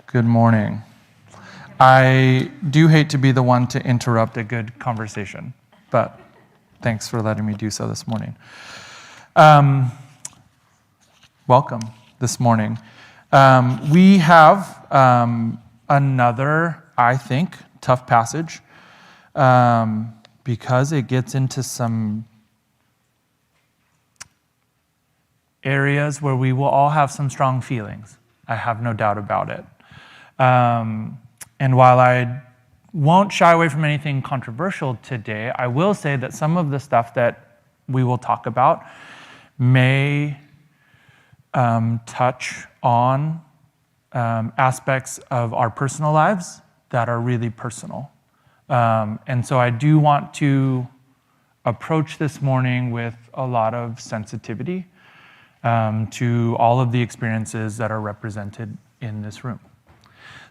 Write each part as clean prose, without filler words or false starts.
Good morning. I do hate to be the one to interrupt a good conversation, but thanks for letting me do so this morning. Welcome this morning. We have another, I think, tough passage because it gets into some areas where we will all have some strong feelings. I have no doubt about it. And while I won't shy away from anything controversial today, I will say that some of the stuff that we will talk about may touch on aspects of our personal lives that are really personal. And so I do want to approach this morning with a lot of sensitivity to all of the experiences that are represented in this room.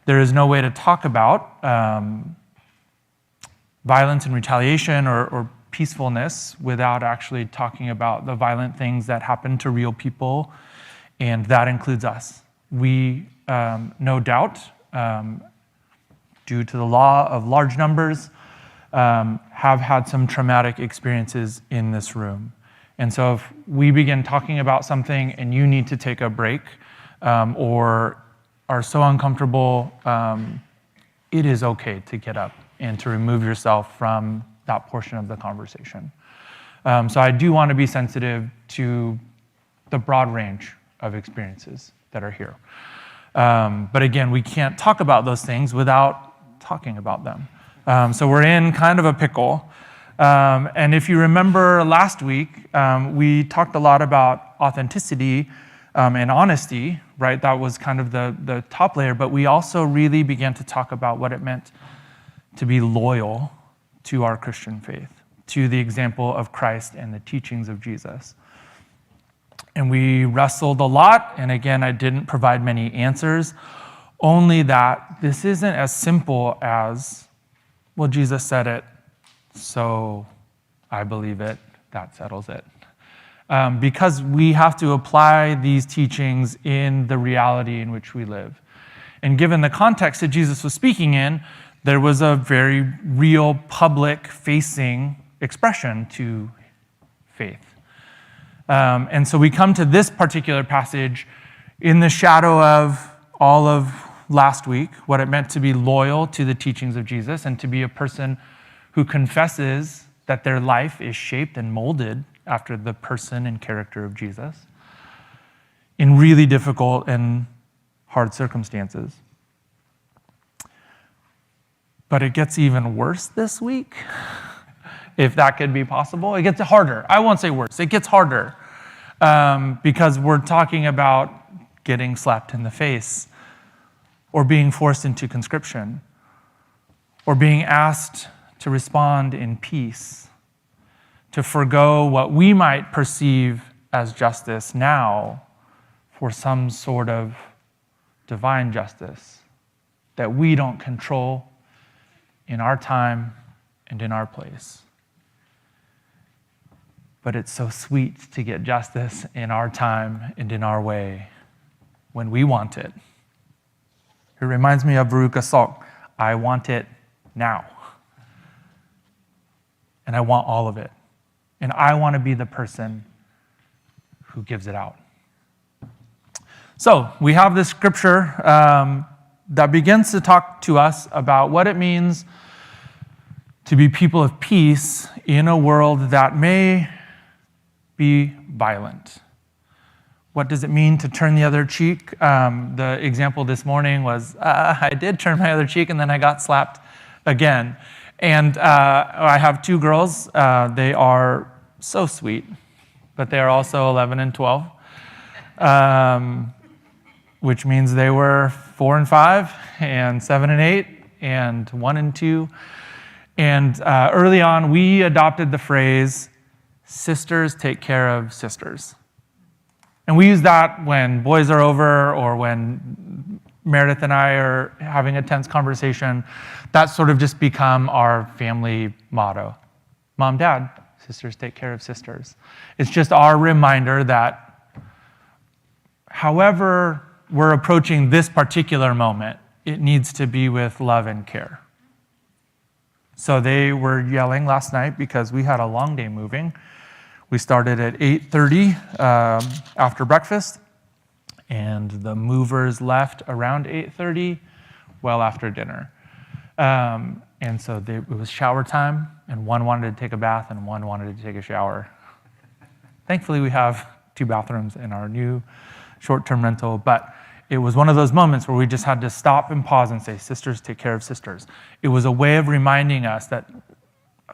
There is no way to talk about violence and retaliation or peacefulness without actually talking about the violent things that happen to real people, and that includes us. We, no doubt, due to the law of large numbers, have had some traumatic experiences in this room. And so if we begin talking about something and you need to take a break or are so uncomfortable, it is okay to get up and to remove yourself from that portion of the conversation. So I do want to be sensitive to the broad range of experiences that are here. But again, we can't talk about those things without talking about them. So we're in kind of a pickle. And if you remember last week, we talked a lot about authenticity and honesty, right? That was kind of the top layer, but we also really began to talk about what it meant to be loyal to our Christian faith, to the example of Christ and the teachings of Jesus. And we wrestled a lot, and again, I didn't provide many answers, only that this isn't as simple as, well, Jesus said it, so I believe it, that settles it. Because we have to apply these teachings in the reality in which we live. And given the context that Jesus was speaking in, there was a very real public-facing expression to faith. And so we come to this particular passage in the shadow of all of last week, what it meant to be loyal to the teachings of Jesus and to be a person who confesses that their life is shaped and molded after the person and character of Jesus in really difficult and hard circumstances. But it gets even worse this week, if that could be possible. It gets harder. I won't say worse. It gets harder because we're talking about getting slapped in the face or being forced into conscription or being asked to respond in peace, to forgo what we might perceive as justice now for some sort of divine justice that we don't control in our time and in our place. But it's so sweet to get justice in our time and in our way when we want it. It reminds me of Veruca's song, I want it now. And I want all of it. And I want to be the person who gives it out. So we have this scripture that begins to talk to us about what it means to be people of peace in a world that may be violent. What does it mean to turn the other cheek? The example this morning was I did turn my other cheek and then I got slapped again. And I have two girls. They are so sweet, but they are also 11 and 12, which means they were 4 and 5, and 7 and 8, and 1 and 2. And early on, we adopted the phrase, sisters take care of sisters. And we use that when boys are over or when Meredith and I are having a tense conversation. That's sort of just become our family motto. Mom, Dad, sisters take care of sisters. It's just our reminder that however we're approaching this particular moment it needs to be with love and care. So they were yelling last night because we had a long day moving. We started at 8:30 after breakfast, and the movers left around 8:30, well after dinner. And so it was shower time, and one wanted to take a bath and one wanted to take a shower. Thankfully, we have 2 bathrooms in our new short-term rental, but it was one of those moments where we just had to stop and pause and say, sisters take care of sisters. It was a way of reminding us that,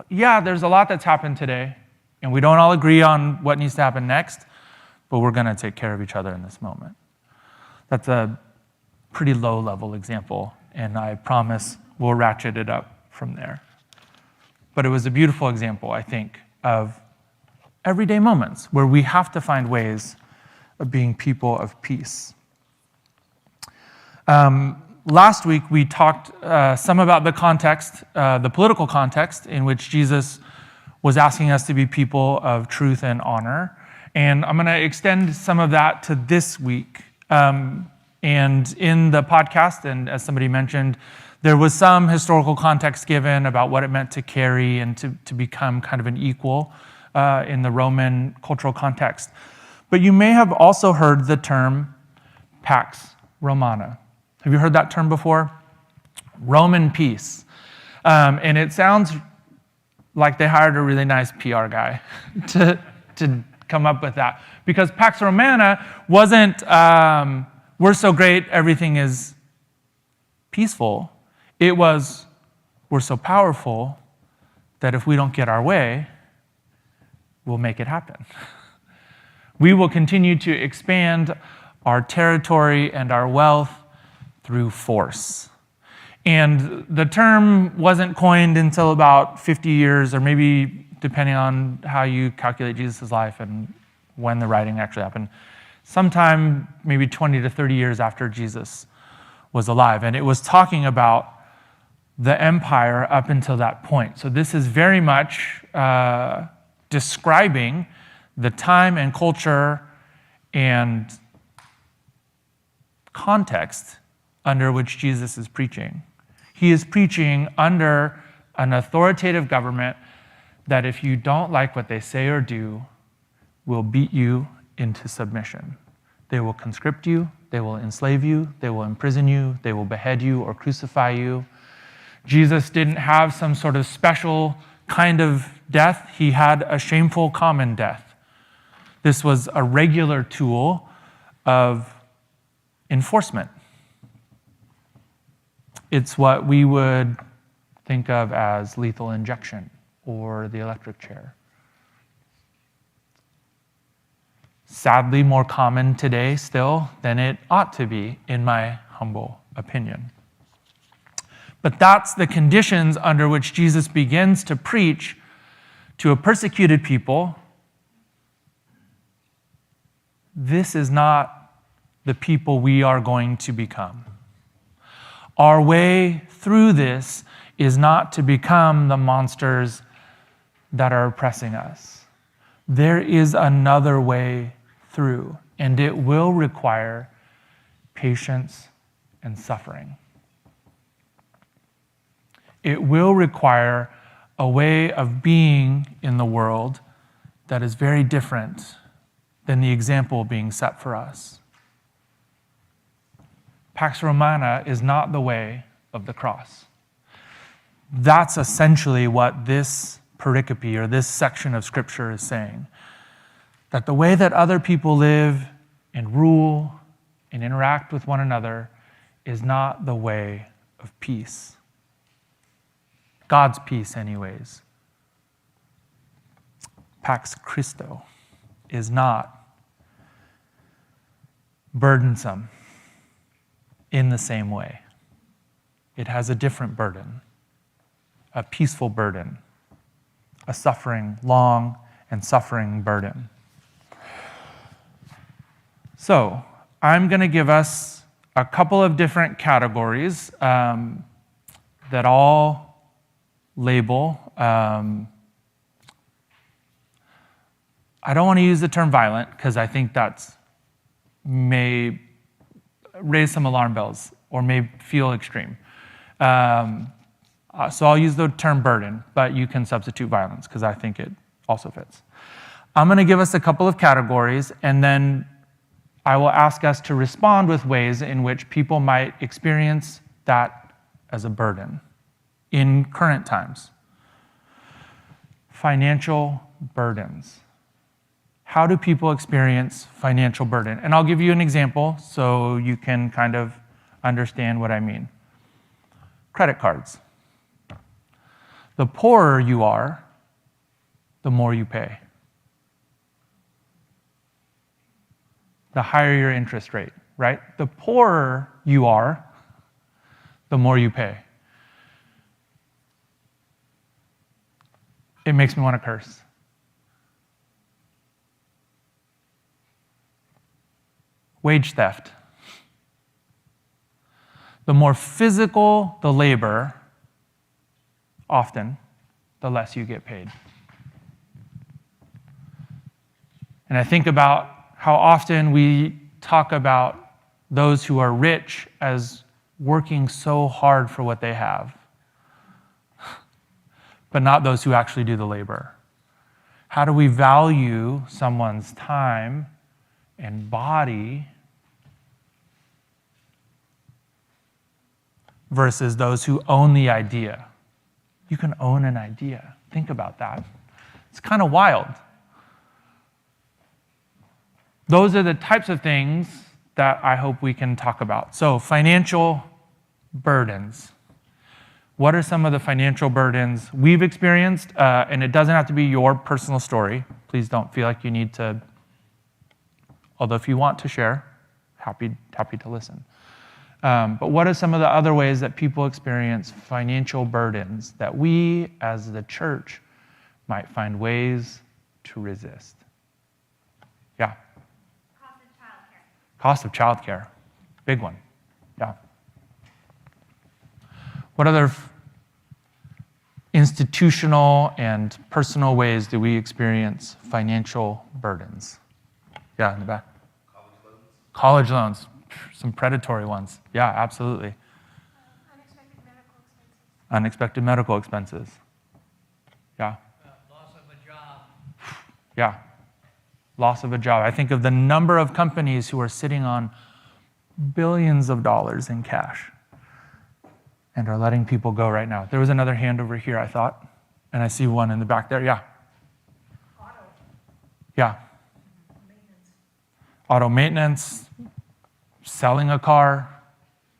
yeah, there's a lot that's happened today, and we don't all agree on what needs to happen next, but we're going to take care of each other in this moment. That's a pretty low-level example, and I promise we'll ratchet it up from there. But it was a beautiful example, I think, of everyday moments where we have to find ways of being people of peace. Last week, we talked some about the context, the political context in which Jesus was asking us to be people of truth and honor. And I'm going to extend some of that to this week. And in the podcast, and as somebody mentioned, there was some historical context given about what it meant to carry and to become kind of an equal in the Roman cultural context. But you may have also heard the term Pax Romana. Have you heard that term before? Roman peace. And it sounds like they hired a really nice PR guy to come up with that. Because Pax Romana wasn't, we're so great, everything is peaceful. It was, we're so powerful that if we don't get our way, we'll make it happen. We will continue to expand our territory and our wealth through force. And the term wasn't coined until about 50 years, or maybe depending on how you calculate Jesus' life and when the writing actually happened, sometime maybe 20 to 30 years after Jesus was alive. And it was talking about the empire up until that point. So this is very much describing the time and culture and context under which Jesus is preaching. He is preaching under an authoritative government that if you don't like what they say or do, will beat you into submission. They will conscript you, they will enslave you, they will imprison you, they will behead you or crucify you. Jesus didn't have some sort of special kind of death. He had a shameful common death. This was a regular tool of enforcement. It's what we would think of as lethal injection or the electric chair. Sadly, more common today still than it ought to be, in my humble opinion. But that's the conditions under which Jesus begins to preach to a persecuted people. This is not the people we are going to become. Our way through this is not to become the monsters that are oppressing us. There is another way through, and it will require patience and suffering. It will require a way of being in the world that is very different than the example being set for us. Pax Romana is not the way of the cross. That's essentially what this pericope or this section of Scripture is saying. That the way that other people live and rule and interact with one another is not the way of peace. God's peace, anyways. Pax Christo is not burdensome in the same way. It has a different burden, a peaceful burden, a suffering, long and suffering burden. So, I'm going to give us a couple of different categories that all label. I don't want to use the term violent because I think that may raise some alarm bells or may feel extreme. So I'll use the term burden, but you can substitute violence because I think it also fits. I'm going to give us a couple of categories, and then I will ask us to respond with ways in which people might experience that as a burden in current times. Financial burdens. How do people experience financial burden? And I'll give you an example so you can kind of understand what I mean. Credit cards. The poorer you are, the more you pay. The higher your interest rate, right? The poorer you are, the more you pay. It makes me want to curse. Wage theft. The more physical the labor, often, the less you get paid. And I think about how often we talk about those who are rich as working so hard for what they have, but not those who actually do the labor. How do we value someone's time and body versus those who own the idea? You can own an idea. Think about that. It's kind of wild. Those are the types of things that I hope we can talk about. So, financial burdens. What are some of the financial burdens we've experienced? And it doesn't have to be your personal story. Please don't feel like you need to, although if you want to share, happy to listen. But what are some of the other ways that people experience financial burdens that we as the church might find ways to resist? Yeah. Cost of childcare. Big one. Yeah. What other institutional and personal ways do we experience financial burdens? Yeah, in the back. College loans. Some predatory ones. Yeah, absolutely. Unexpected medical expenses. Yeah. Loss of a job. Yeah. Loss of a job. I think of the number of companies who are sitting on billions of dollars in cash and are letting people go right now. There was another hand over here, I thought, and I see one in the back there. Yeah. Auto. Yeah. Maintenance. Auto maintenance, selling a car.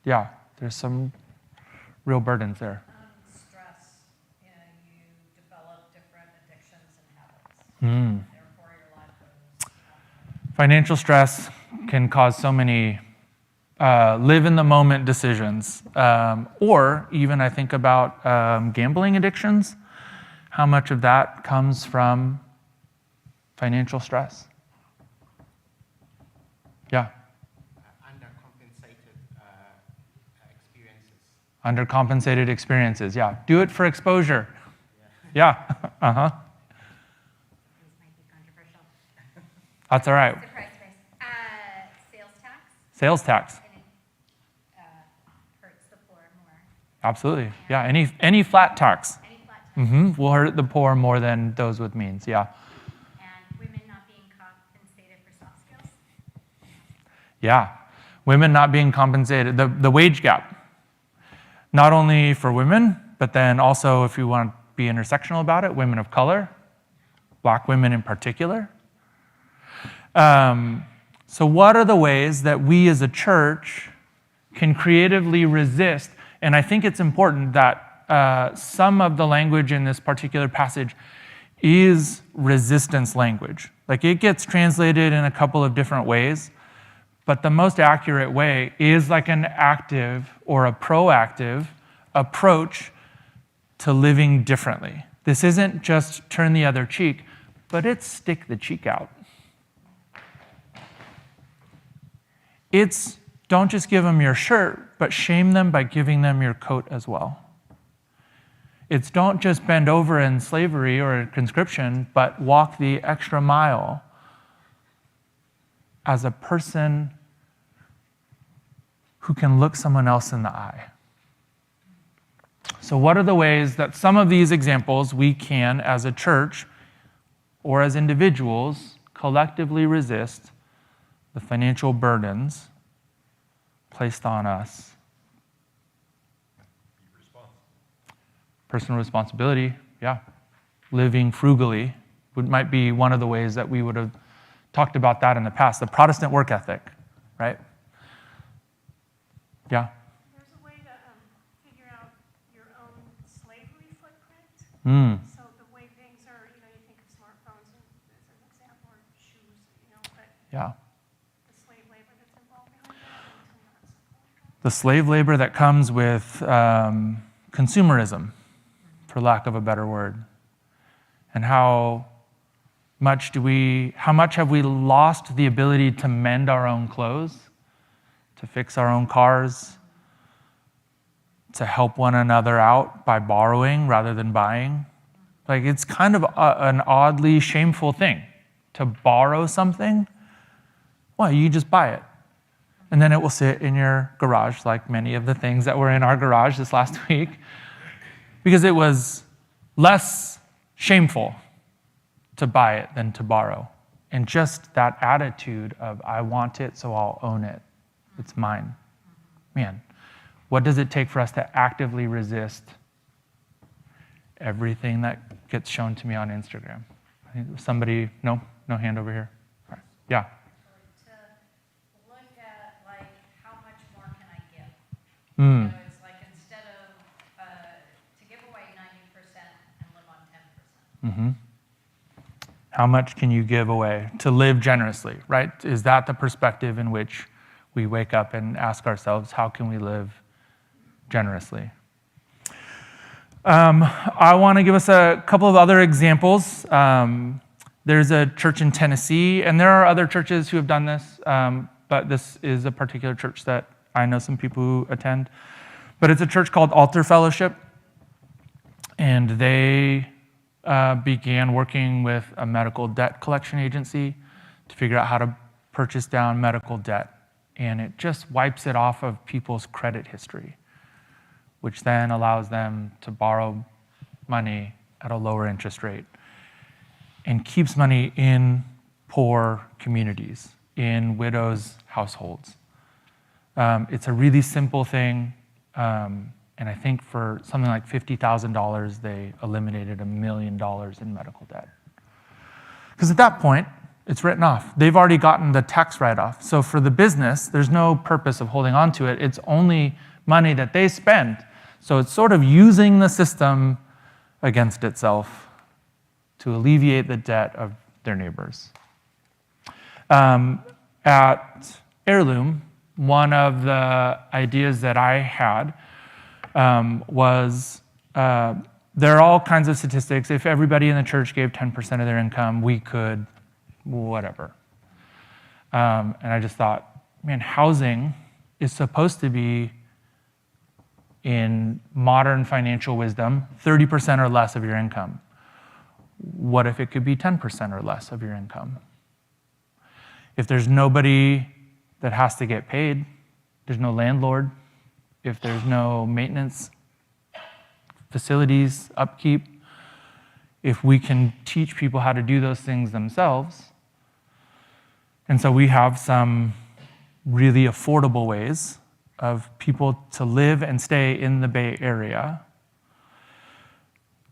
Yeah, there's some real burdens there. Stress. You develop different addictions and habits. Therefore, your life goes. Financial stress can cause so many live in the moment decisions. Or even I think about gambling addictions. How much of that comes from financial stress? Yeah. Undercompensated experiences, yeah. Do it for exposure. Yeah. Uh-huh. This might be controversial. That's all right. Surprise, sales tax. Sales tax. And it hurts the poor more. Absolutely. Yeah. Any flat tax. Any flat tax. Will hurt the poor more than those with means. Yeah. And women not being compensated for soft skills. Yeah. Women not being compensated. The wage gap. Not only for women, but then also, if you want to be intersectional about it, women of color, Black women in particular. So what are the ways that we as a church can creatively resist? And I think it's important that some of the language in this particular passage is resistance language. Like, it gets translated in a couple of different ways, but the most accurate way is like an active or a proactive approach to living differently. This isn't just turn the other cheek, but it's stick the cheek out. It's don't just give them your shirt, but shame them by giving them your coat as well. It's don't just bend over in slavery or conscription, but walk the extra mile as a person who can look someone else in the eye. So what are the ways that some of these examples we can, as a church or as individuals, collectively resist the financial burdens placed on us? Personal responsibility, yeah. Living frugally might be one of the ways that we would have talked about that in the past. The Protestant work ethic, right? Yeah. There's a way to figure out your own slavery footprint. So the way things are, you think of smartphones as an example, or shoes, but Yeah. the slave labor that's involved behind that. The slave labor that comes with consumerism, for lack of a better word. And how much have we lost the ability to mend our own clothes, to fix our own cars, to help one another out by borrowing rather than buying? Like, it's kind of an oddly shameful thing to borrow something. Well, you just buy it. And then it will sit in your garage, like many of the things that were in our garage this last week, because it was less shameful to buy it than to borrow. And just that attitude of, I want it, so I'll own it. It's mine. Man, what does it take for us to actively resist everything that gets shown to me on Instagram? I think somebody, no hand over here. All right. Yeah. To look at, like, how much more can I give? It's like, instead of, to give away 90% and live on 10%. Mm-hmm. How much can you give away to live generously, right? Is that the perspective in which we wake up and ask ourselves, how can we live generously? I want to give us a couple of other examples. There's a church in Tennessee, and there are other churches who have done this, but this is a particular church that I know some people who attend. But it's a church called Altar Fellowship, and they began working with a medical debt collection agency to figure out how to purchase down medical debt. And it just wipes it off of people's credit history, which then allows them to borrow money at a lower interest rate and keeps money in poor communities, in widows' households. It's a really simple thing. And I think for something like $50,000, they eliminated $1 million in medical debt. Because at that point, it's written off. They've already gotten the tax write-off. So for the business, there's no purpose of holding on to it. It's only money that they spend. So it's sort of using the system against itself to alleviate the debt of their neighbors. At Heirloom, one of the ideas that I had was there are all kinds of statistics. If everybody in the church gave 10% of their income, we could whatever. And I just thought, man, housing is supposed to be, in modern financial wisdom, 30% or less of your income. What if it could be 10% or less of your income? If there's nobody that has to get paid, there's no landlord, if there's no maintenance, facilities, upkeep, if we can teach people how to do those things themselves. And so we have some really affordable ways of people to live and stay in the Bay Area.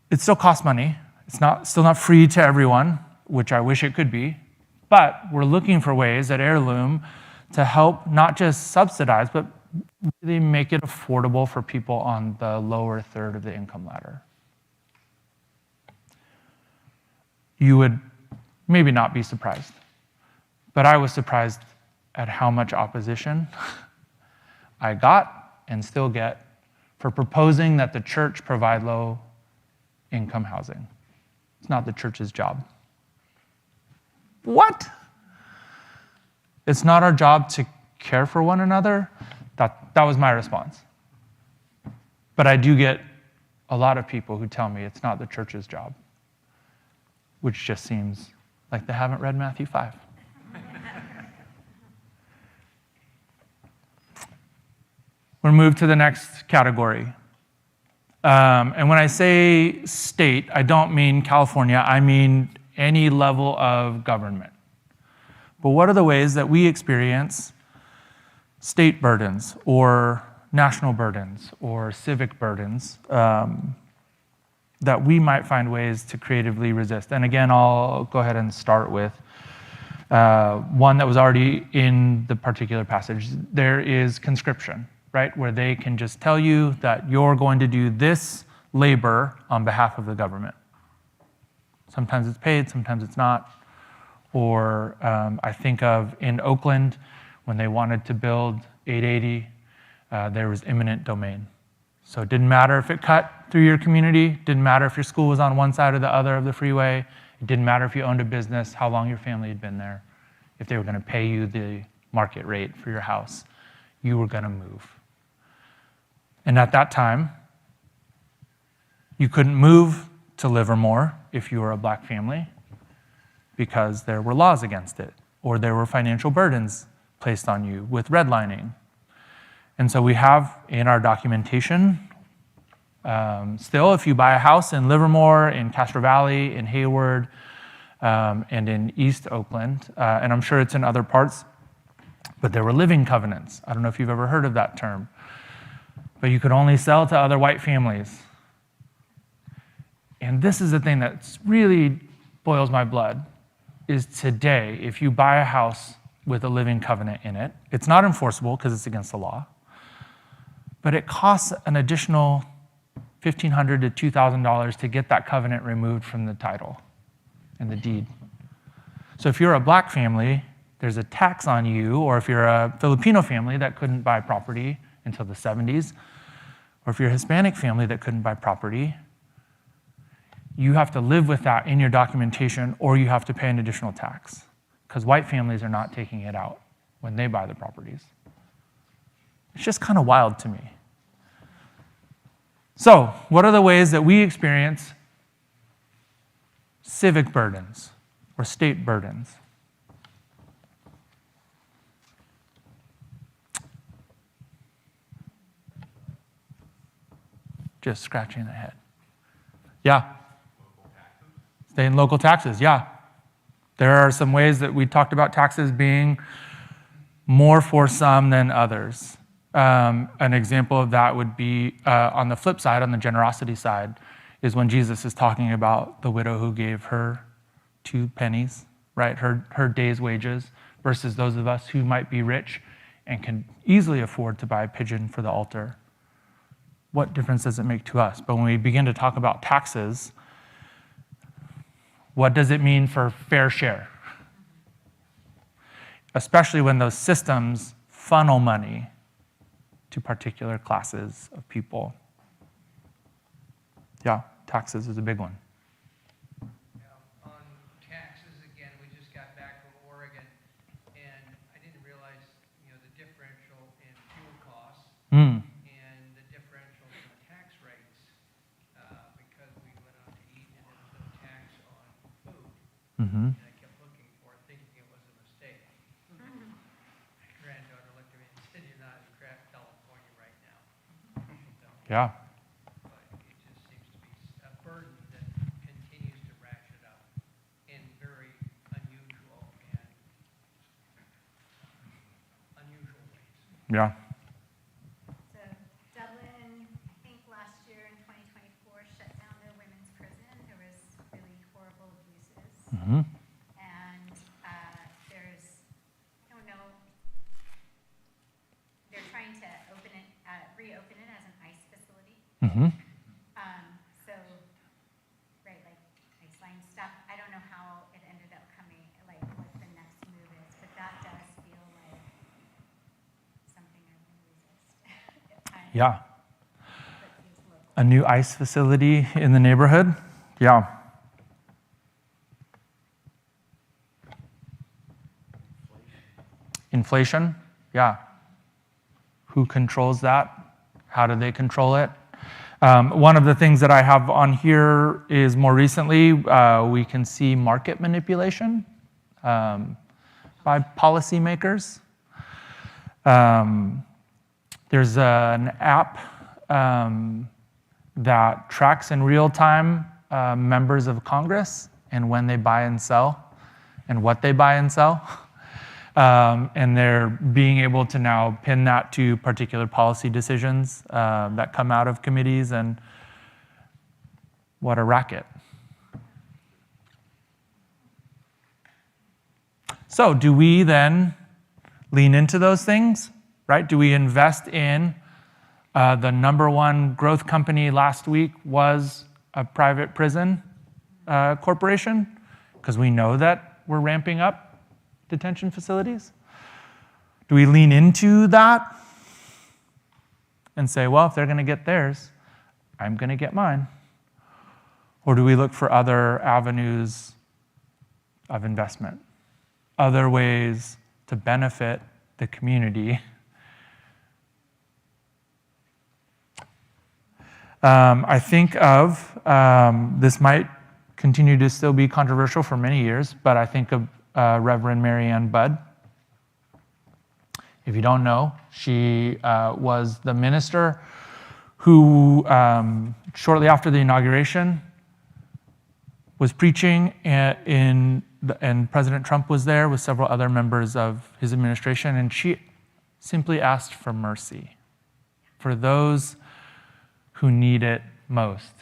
It still costs money. It's still not free to everyone, which I wish it could be. But we're looking for ways at Heirloom to help not just subsidize, but really make it affordable for people on the lower third of the income ladder. You would maybe not be surprised, but I was surprised at how much opposition I got and still get for proposing that the church provide low income housing. It's not the church's job. What? It's not our job to care for one another? That was my response. But I do get a lot of people who tell me it's not the church's job, which just seems like they haven't read Matthew 5. We'll move to the next category. And when I say state, I don't mean California, I mean any level of government. But what are the ways that we experience state burdens or national burdens or civic burdens that we might find ways to creatively resist? And again, I'll go ahead and start with one that was already in the particular passage. There is conscription, right? Where they can just tell you that you're going to do this labor on behalf of the government. Sometimes it's paid, sometimes it's not. Or I think of in Oakland, when they wanted to build 880, there was eminent domain. So it didn't matter if it cut through your community, didn't matter if your school was on one side or the other of the freeway, it didn't matter if you owned a business, how long your family had been there. If they were going to pay you the market rate for your house, you were going to move. And at that time, you couldn't move to Livermore if you were a black family because there were laws against it, or there were financial burdens placed on you with redlining. And so we have in our documentation, still, if you buy a house in Livermore, in Castro Valley, in Hayward, and in East Oakland, and I'm sure it's in other parts, but there were living covenants. I don't know if you've ever heard of that term. But you could only sell to other white families. And this is the thing that really boils my blood, is today, if you buy a house with a living covenant in it, it's not enforceable because it's against the law, but it costs an additional $1,500 to $2,000 to get that covenant removed from the title and the deed. So if you're a black family, there's a tax on you, or if you're a Filipino family that couldn't buy property until the 70s, or if you're a Hispanic family that couldn't buy property, you have to live with that in your documentation, or you have to pay an additional tax, because white families are not taking it out when they buy the properties. It's just kind of wild to me. So, what are the ways that we experience civic burdens or state burdens? Just scratching the head. Yeah. Stay in local taxes, yeah. There are some ways that we talked about taxes being more for some than others. An example of that would be on the flip side, on the generosity side, is when Jesus is talking about the widow who gave her 2 pennies, right? Her day's wages, versus those of us who might be rich and can easily afford to buy a pigeon for the altar. What difference does it make to us? But when we begin to talk about taxes, what does it mean for fair share? Especially when those systems funnel money to particular classes of people. Yeah, taxes is a big one. On taxes, again, we just got back from Oregon, and I didn't realize, the differential in fuel costs. And the differential in the tax rates, because we went out to eat and there was no tax on food. And I kept looking for it, thinking it was a mistake. My granddaughter looked at me and said, "You're not in California right now." So, Yeah. but it just seems to be a burden that continues to ratchet up in very unusual ways. Yeah. So Dublin, I think last year in 2024, shut down their women's prison. There was really horrible abuses. Mm-hmm. And there's, I don't know, they're trying to reopen it as an ICE facility. Mm-hmm. So, right, like ICE line stuff. I don't know how it ended up coming, like what the next move is, but that does feel like something I can resist. Yeah. A new ICE facility in the neighborhood? Yeah. Inflation? Yeah. Who controls that? How do they control it? One of the things that I have on here is more recently, we can see market manipulation by policymakers. There's an app that tracks in real time members of Congress and when they buy and sell and what they buy and sell. And they're being able to now pin that to particular policy decisions that come out of committees, and what a racket. So do we then lean into those things, right? Do we invest in the number one growth company last week was a private prison corporation? Because we know that we're ramping up detention facilities. Do we lean into that and say, well, if they're going to get theirs, I'm going to get mine? Or do we look for other avenues of investment, other ways to benefit the community? I think of, this might continue to still be controversial for many years, but I think of Reverend Mary Ann Budd. If you don't know, she was the minister who, shortly after the inauguration, was preaching, and President Trump was there with several other members of his administration, and she simply asked for mercy for those who need it most.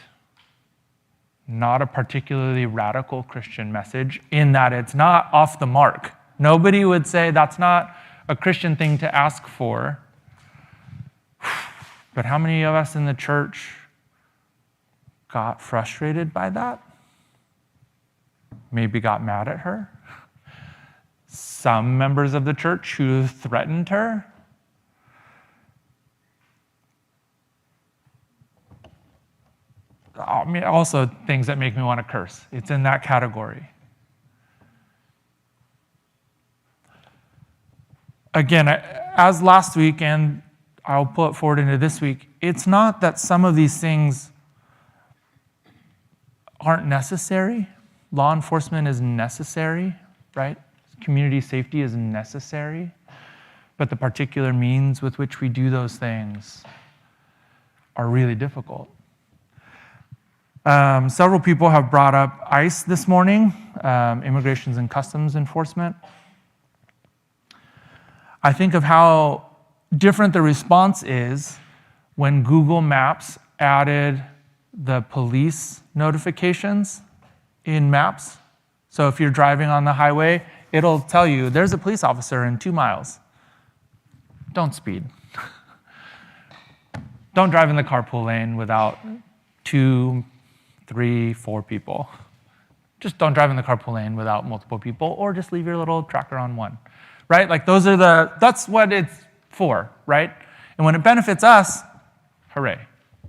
Not a particularly radical Christian message in that it's not off the mark. Nobody would say that's not a Christian thing to ask for. But how many of us in the church got frustrated by that? Maybe got mad at her? Some members of the church who threatened her? I mean, also things that make me want to curse. It's in that category. Again, as last week, and I'll pull it forward into this week, it's not that some of these things aren't necessary. Law enforcement is necessary, right? Community safety is necessary. But the particular means with which we do those things are really difficult. Several people have brought up ICE this morning, Immigration and Customs Enforcement. I think of how different the response is when Google Maps added the police notifications in Maps. So if you're driving on the highway, it'll tell you there's a police officer in 2 miles. Don't speed. Don't drive in the carpool lane without 2, 3, 4 people. Just don't drive in the carpool lane without multiple people, or just leave your little tracker on one, right? Like that's what it's for, right? And when it benefits us, hooray.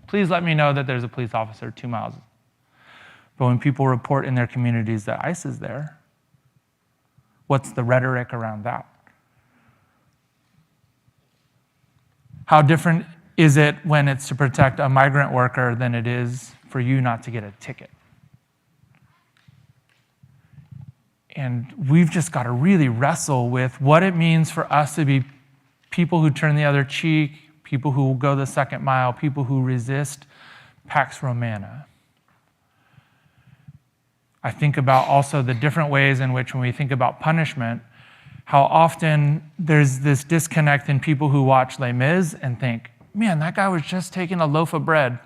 Please let me know that there's a police officer 2 miles. But when people report in their communities that ICE is there, what's the rhetoric around that? How different is it when it's to protect a migrant worker than it is for you not to get a ticket? And we've just got to really wrestle with what it means for us to be people who turn the other cheek, people who will go the second mile, people who resist Pax Romana. I think about also the different ways in which when we think about punishment, how often there's this disconnect in people who watch Les Mis and think, man, that guy was just taking a loaf of bread,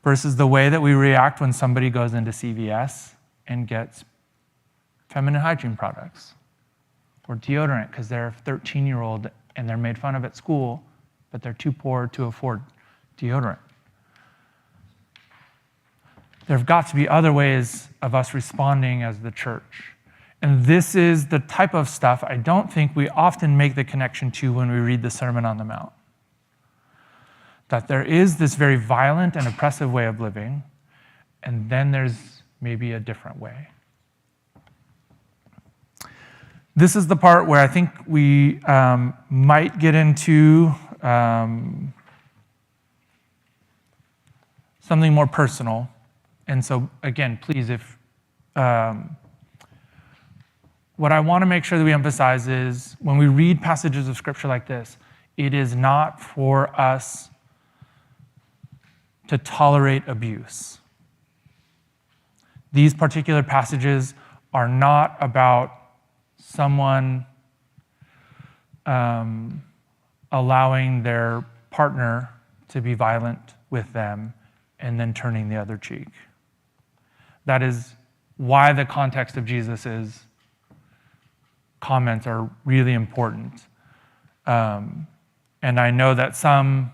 versus the way that we react when somebody goes into CVS and gets feminine hygiene products or deodorant because they're a 13-year-old and they're made fun of at school, but they're too poor to afford deodorant. There have got to be other ways of us responding as the church. And this is the type of stuff I don't think we often make the connection to when we read the Sermon on the Mount. That there is this very violent and oppressive way of living, and then there's maybe a different way. This is the part where I think we might get into something more personal. And so, again, please, if what I want to make sure that we emphasize is when we read passages of Scripture like this, it is not for us to tolerate abuse. These particular passages are not about someone allowing their partner to be violent with them and then turning the other cheek. That is why the context of Jesus' comments are really important. And I know that some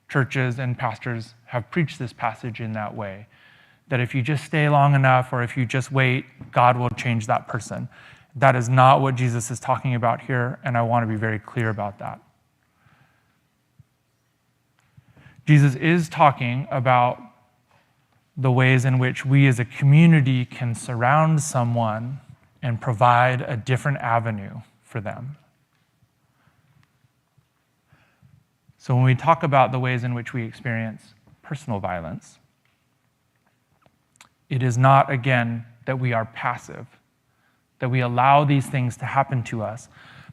churches and pastors have preached this passage in that way, that if you just stay long enough or if you just wait, God will change that person. That is not what Jesus is talking about here, and I want to be very clear about that. Jesus is talking about the ways in which we as a community can surround someone and provide a different avenue for them. So when we talk about the ways in which we experience personal violence, it is not, again, that we are passive, that we allow these things to happen to us,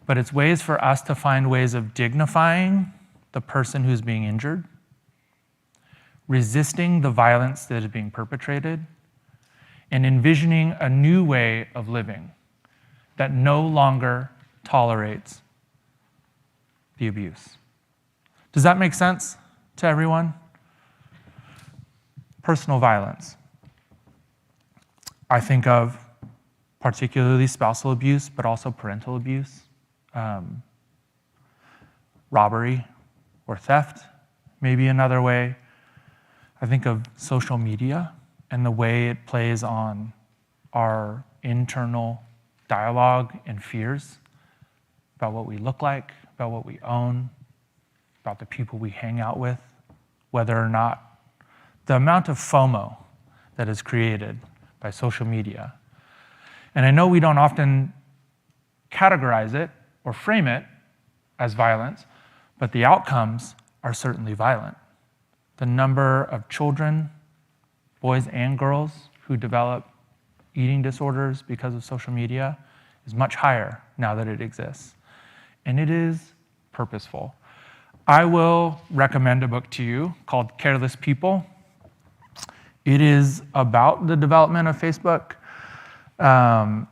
but it's ways for us to find ways of dignifying the person who's being injured, resisting the violence that is being perpetrated, and envisioning a new way of living that no longer tolerates the abuse. Does that make sense to everyone? Personal violence. I think of particularly spousal abuse, but also parental abuse, robbery or theft, maybe another way. I think of social media and the way it plays on our internal dialogue and fears about what we look like, about what we own, about the people we hang out with, whether or not the amount of FOMO that is created by social media. And I know we don't often categorize it or frame it as violence, but the outcomes are certainly violent. The number of children, boys and girls, who develop eating disorders because of social media is much higher now that it exists. And it is purposeful. I will recommend a book to you called Careless People. It is about the development of Facebook.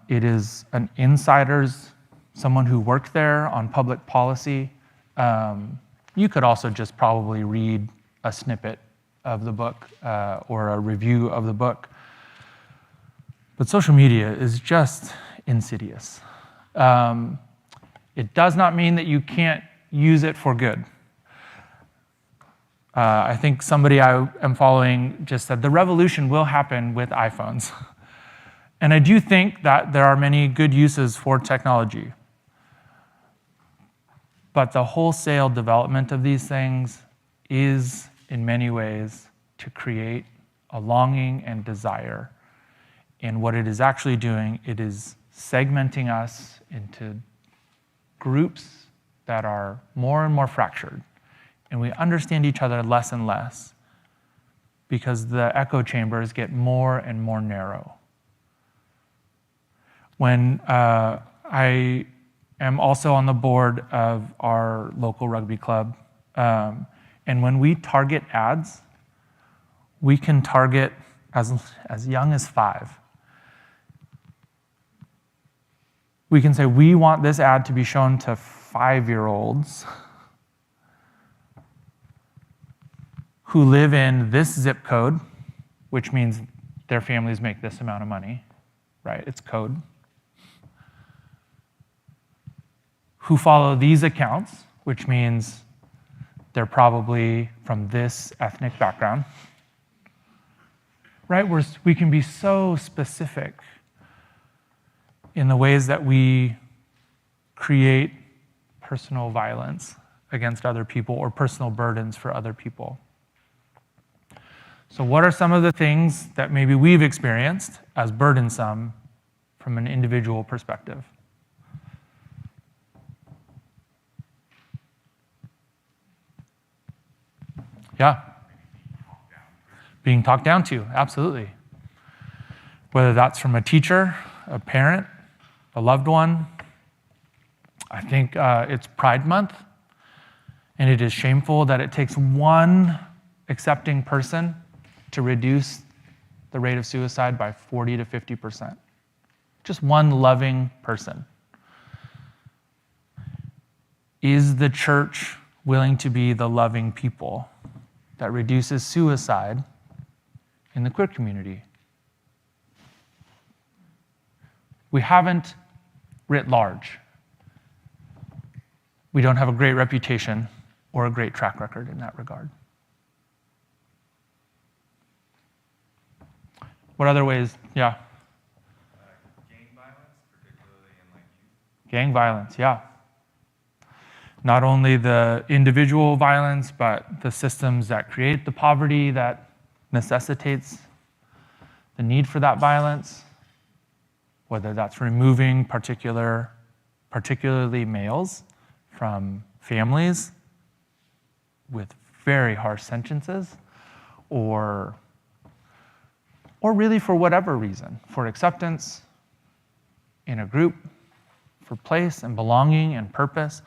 It is an insider's, someone who worked there on public policy. You could also just probably read a snippet of the book or a review of the book. But social media is just insidious. It does not mean that you can't use it for good. I think somebody I am following just said the revolution will happen with iPhones. And I do think that there are many good uses for technology. But the wholesale development of these things is, in many ways, to create a longing and desire. And what it is actually doing, it is segmenting us into groups that are more and more fractured. And we understand each other less and less because the echo chambers get more and more narrow. When I am also on the board of our local rugby club, and when we target ads, we can target as young as 5. We can say, we want this ad to be shown to 5-year-olds who live in this zip code, which means their families make this amount of money, right? It's code. Who follow these accounts, which means they're probably from this ethnic background, right? We can be so specific in the ways that we create personal violence against other people or personal burdens for other people. So what are some of the things that maybe we've experienced as burdensome from an individual perspective? Yeah. Being talked down to, absolutely. Whether that's from a teacher, a parent, a loved one. I think it's Pride Month. And it is shameful that it takes one accepting person to reduce the rate of suicide by 40 to 50%. Just one loving person. Is the church willing to be the loving people that reduces suicide in the queer community? We haven't writ large. We don't have a great reputation or a great track record in that regard. What other ways? Yeah. Gang violence, particularly in like youth. Gang violence, yeah. Not only the individual violence, but the systems that create the poverty that necessitates the need for that violence, whether that's removing particularly males from families with very harsh sentences, or really for whatever reason, for acceptance in a group, for place and belonging and purpose.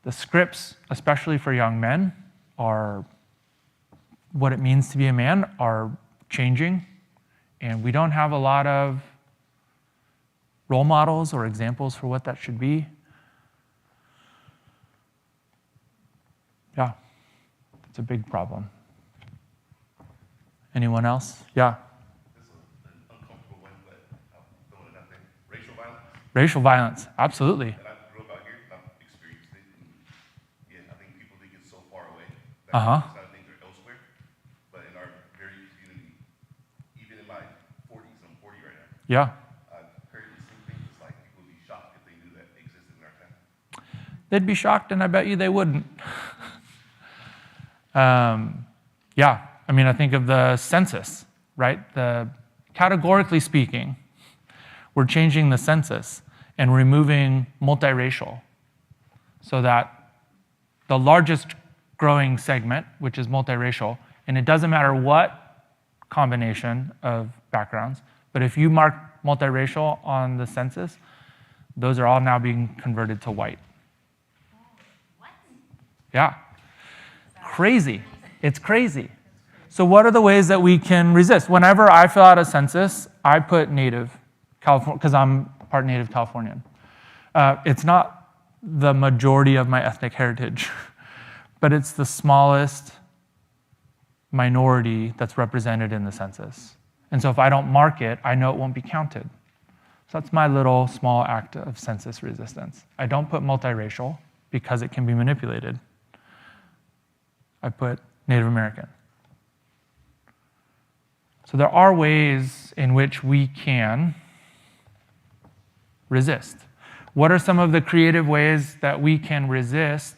The scripts, especially for young men, are what it means to be a man are changing, and we don't have a lot of role models or examples for what that should be. Yeah, it's a big problem. Anyone else? Yeah. This is an uncomfortable one, but I'm throwing it out there. Racial violence. Racial violence, absolutely. And I grew up out here. I've experienced it. And yeah, I think people think it's so far away. Uh-huh. I think they're elsewhere. But in our very community, even in my 40s, I'm 40 right now. Yeah. I've heard the same things. It's like people would be shocked if they knew that existed in our town. They'd be shocked, and I bet you they wouldn't. Yeah, I mean, I think of the census, right? Categorically speaking, we're changing the census and removing multiracial so that the largest growing segment, which is multiracial, and it doesn't matter what combination of backgrounds, but if you mark multiracial on the census, those are all now being converted to white. What? Yeah. Crazy. It's crazy. So what are the ways that we can resist? Whenever I fill out a census, I put Native California, because I'm part Native Californian. It's not the majority of my ethnic heritage, but it's the smallest minority that's represented in the census. And so if I don't mark it, I know it won't be counted. So that's my little small act of census resistance. I don't put multiracial because it can be manipulated. I put Native American. So there are ways in which we can resist. What are some of the creative ways that we can resist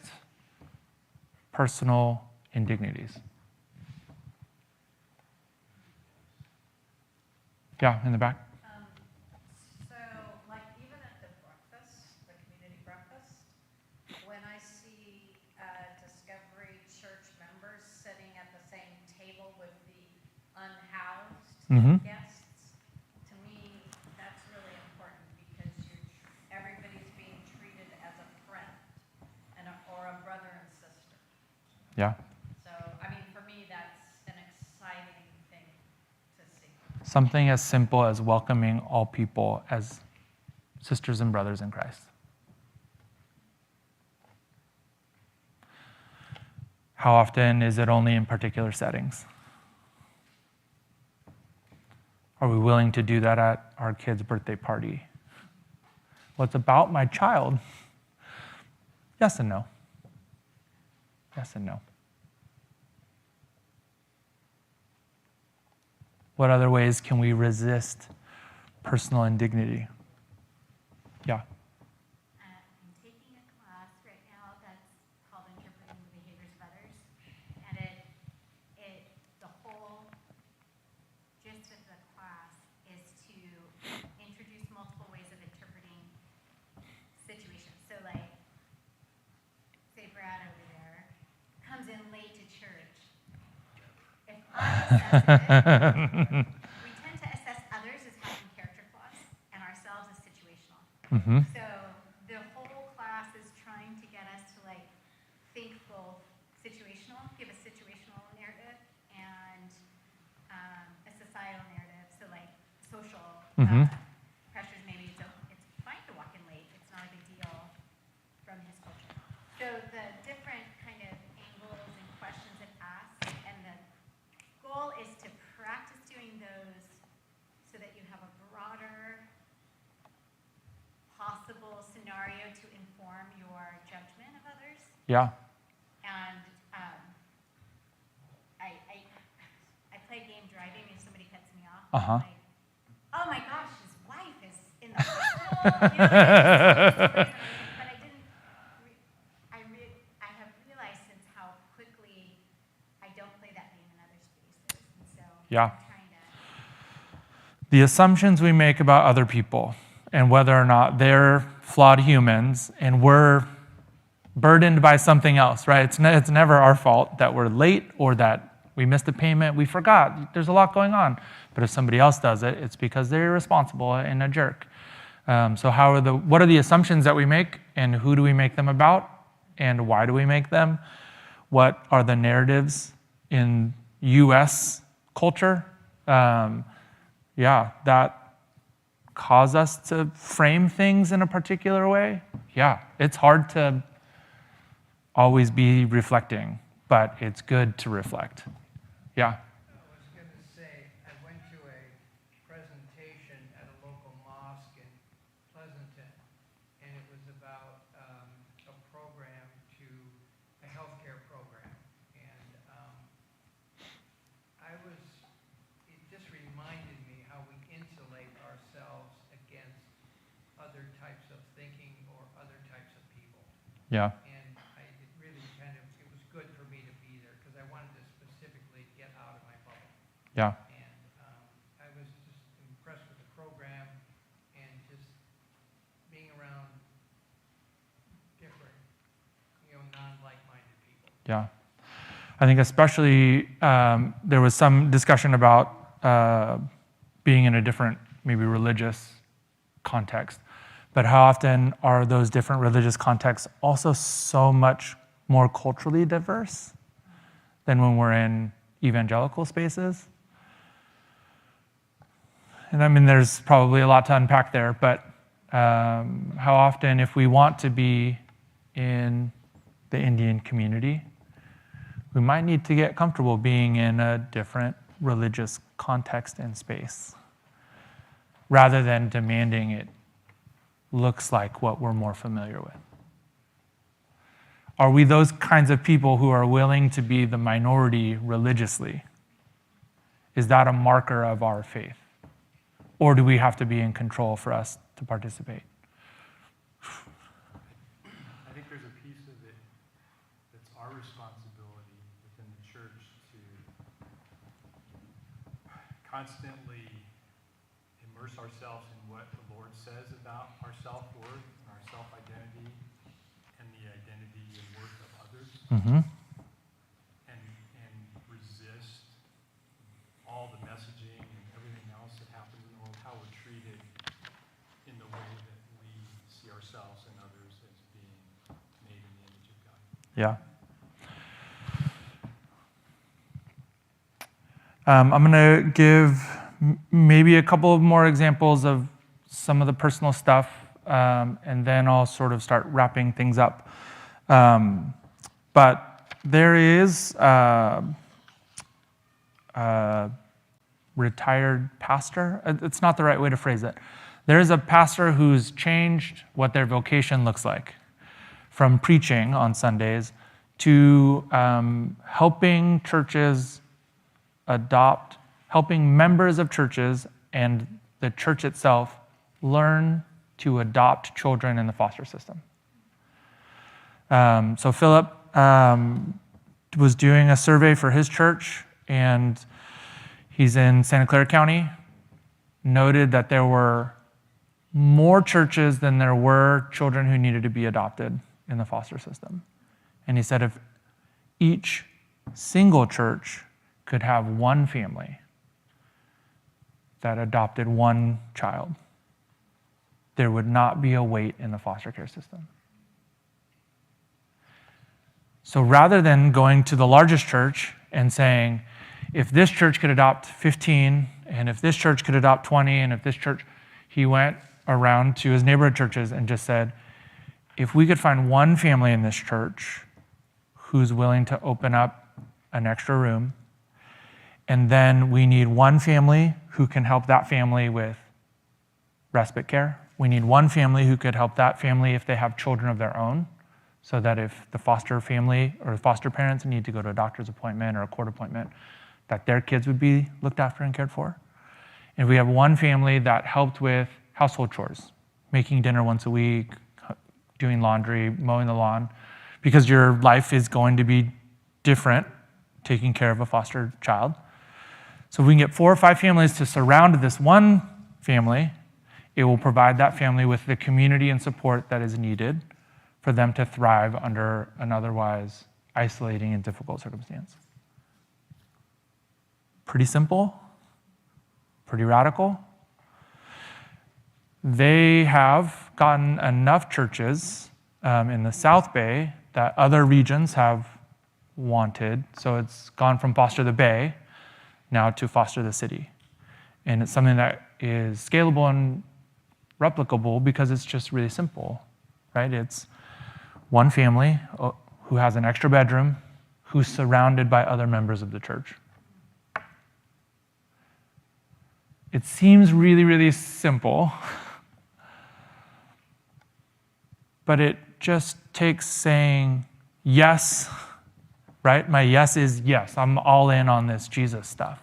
personal indignities? Yeah, in the back. So, like, even at the breakfast, the community breakfast, when I see Discovery Church members sitting at the same table with the unhoused guests, to me, that's really important because everybody's being treated as a friend or a brother and sister. Yeah. So, I mean, for me, that's an exciting thing to see. Something as simple as welcoming all people as sisters and brothers in Christ. How often is it only in particular settings? Are we willing to do that at our kid's birthday party? Well, it's about my child. Yes and no. Yes and no. What other ways can we resist personal indignity? Yeah. I'm taking a class right now that's called Interpreting the Behaviors of Others, and the whole gist of the class is to introduce multiple ways of interpreting situations. So, like, say Brad over there comes in late to church. If I we tend to assess others as having character flaws and ourselves as situational. So the whole class is trying to get us to, like, think Mhm. pressures. Maybe it's fine to walk in late. It's not a big deal from his culture. So the different kind of angles and questions it asks, and the goal is to practice doing those so that you have a broader possible scenario to inform your judgment of others. Yeah. And I play a game driving and somebody cuts me off. Uh-huh. Like, oh my gosh, his wife is in the hospital. You know, but I have realized since how quickly I don't play that game in other spaces. And so Yeah. I'm trying to. The assumptions we make about other people and whether or not they're flawed humans and we're burdened by something else, right? It's never our fault that we're late or that we missed a payment. We forgot. There's a lot going on. But if somebody else does it, it's because they're irresponsible and a jerk. So what are the assumptions that we make, and who do we make them about, and why do we make them? What are the narratives in U.S. culture? That cause us to frame things in a particular way. Yeah, it's hard to always be reflecting, but it's good to reflect. Yeah. I was going to say, I went to a presentation at a local mosque in Pleasanton, and it was about a program a healthcare program. And it just reminded me how we insulate ourselves against other types of thinking or other types of people. Yeah. It was good for me to be there because I wanted to specifically get out of my bubble. Yeah. And I was just impressed with the program and just being around different, non-like-minded people. Yeah. I think especially there was some discussion about being in a different, maybe religious context. But how often are those different religious contexts also so much more culturally diverse than when we're in evangelical spaces? And I mean, there's probably a lot to unpack there, but how often, if we want to be in the Indian community, we might need to get comfortable being in a different religious context and space, rather than demanding it looks like what we're more familiar with. Are we those kinds of people who are willing to be the minority religiously? Is that a marker of our faith? Or do we have to be in control for us to participate? I think there's a piece of it that's our responsibility within the church to constantly immerse ourselves in what the Lord says about our self-worth and our self-identity and the identity and worth of others, Mm-hmm. and resist all the messaging and everything else that happens in the world, how we're treated in the way that we see ourselves and others as being made in the image of God. Yeah. I'm going to give maybe a couple of more examples of some of the personal stuff, and then I'll sort of start wrapping things up. But there is a retired pastor. It's not the right way to phrase it. There is a pastor who's changed what their vocation looks like, from preaching on Sundays to helping churches helping members of churches and the church itself learn to adopt children in the foster system. So Philip was doing a survey for his church, and he's in Santa Clara County, noted that there were more churches than there were children who needed to be adopted in the foster system. And he said if each single church could have one family that adopted one child, there would not be a wait in the foster care system. So rather than going to the largest church and saying, if this church could adopt 15 and if this church could adopt 20, and if this church, he went around to his neighborhood churches and just said, if we could find one family in this church who's willing to open up an extra room, and then we need one family who can help that family with respite care. We need one family who could help that family if they have children of their own, so that if the foster family or the foster parents need to go to a doctor's appointment or a court appointment, that their kids would be looked after and cared for. And we have one family that helped with household chores, making dinner once a week, doing laundry, mowing the lawn, because your life is going to be different taking care of a foster child. So if we can get 4 or 5 families to surround this one family, it will provide that family with the community and support that is needed for them to thrive under an otherwise isolating and difficult circumstance. Pretty simple, pretty radical. They have gotten enough churches in the South Bay that other regions have wanted. So it's gone from Foster the Bay now to Foster the City. And it's something that is scalable and replicable because it's just really simple, right? It's one family who has an extra bedroom, who's surrounded by other members of the church. It seems really, really simple, but it just takes saying yes, right? My yes is yes. I'm all in on this Jesus stuff.